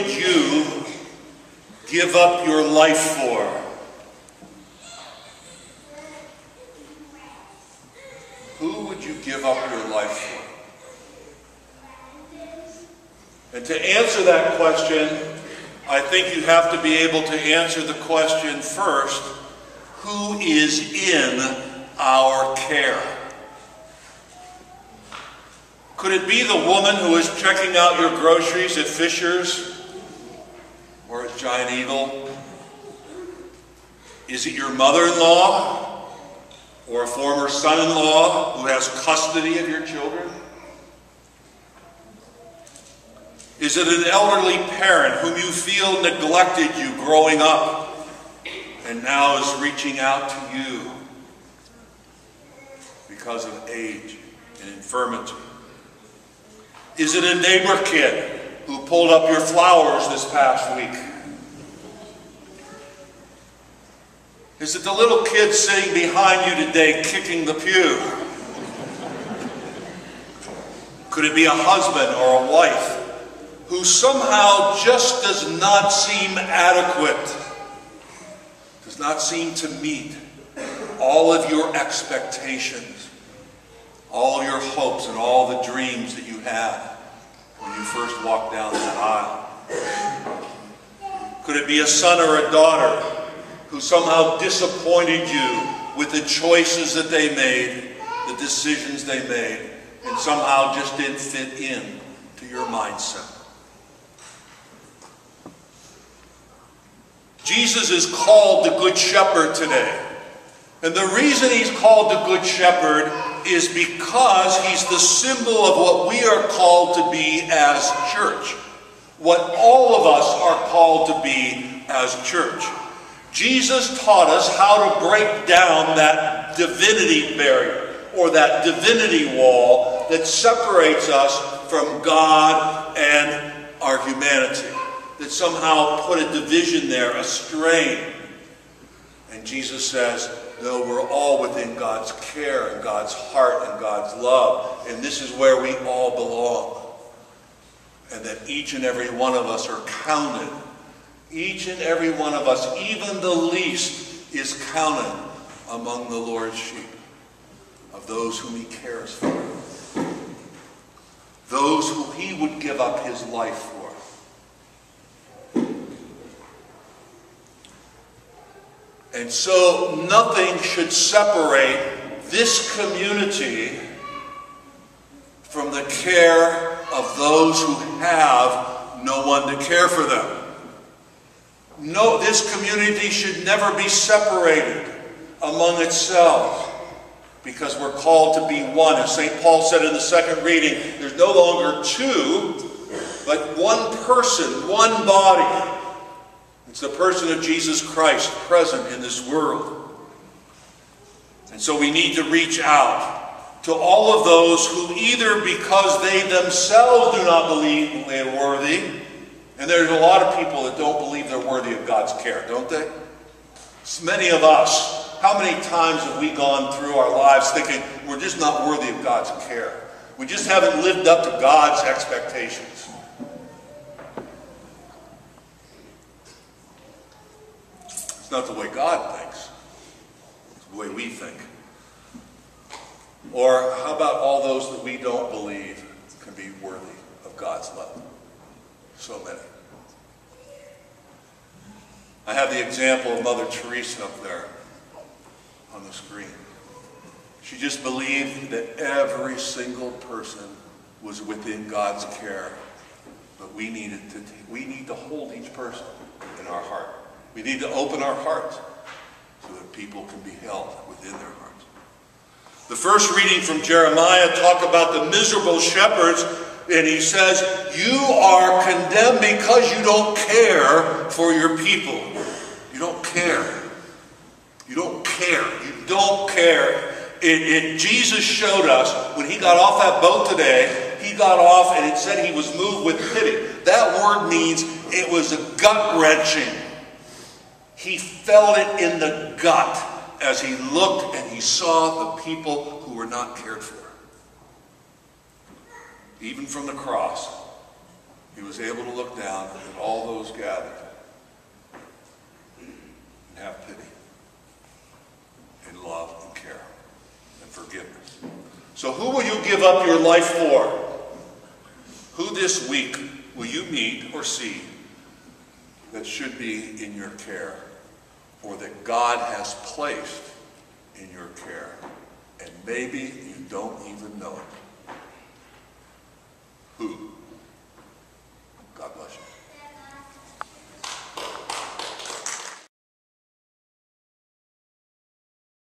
would you give up your life for? Who would you give up your life for? And to answer that question, I think you have to be able to answer the question first, who is in our care? Could it be the woman who is checking out your groceries at Fisher's or at Giant Eagle? Is it your mother-in-law or a former son-in-law who has custody of your children? Is it an elderly parent whom you feel neglected you growing up and now is reaching out to you because of age and infirmity? Is it a neighbor kid who pulled up your flowers this past week? Is it the little kid sitting behind you today kicking the pew? Could it be a husband or a wife who somehow just does not seem adequate, does not seem to meet all of your expectations, all of your hopes and all the dreams that you had when you first walked down that aisle? Could it be a son or a daughter who somehow disappointed you with the choices that they made, the decisions they made, and somehow just didn't fit in to your mindset? Jesus is called the Good Shepherd today. And the reason he's called the Good Shepherd is because he's the symbol of what we are called to be as church. What all of us are called to be as church. Jesus taught us how to break down that divinity barrier or that divinity wall that separates us from God and our humanity. That somehow put a division there, a strain. And Jesus says, no, we're all within God's care and God's heart and God's love. And this is where we all belong. And that each and every one of us are counted. Each and every one of us, even the least, is counted among the Lord's sheep, of those whom he cares for. Those who he would give up his life for. And so nothing should separate this community from the care of those who have no one to care for them. No, this community should never be separated among itself because we're called to be one. As St. Paul said in the second reading, there's no longer two, but one person, one body. It's the person of Jesus Christ present in this world. And so we need to reach out to all of those who either because they themselves do not believe they're worthy, and there's a lot of people that don't believe they're worthy of God's care, don't they? It's many of us. How many times have we gone through our lives thinking we're just not worthy of God's care? We just haven't lived up to God's expectations. It's not the way God thinks. It's the way we think. Or how about all those that we don't believe can be worthy of God's love? So many. I have the example of Mother Teresa up there on the screen. She just believed that every single person was within God's care. But we need to hold each person in our heart. We need to open our hearts so that people can be held within their hearts. The first reading from Jeremiah talk about the miserable shepherds, and he says, you are condemned because you don't care for your people. You don't care. You don't care. You don't care. Jesus showed us when he got off that boat today, he got off and it said he was moved with pity. That word means it was a gut-wrenching. He felt it in the gut as he looked and he saw the people who were not cared for. Even from the cross, he was able to look down at all those gathered and have pity and love and care and forgiveness. So who will you give up your life for? Who this week will you meet or see that should be in your care, or that God has placed in your care, and maybe you don't even know it?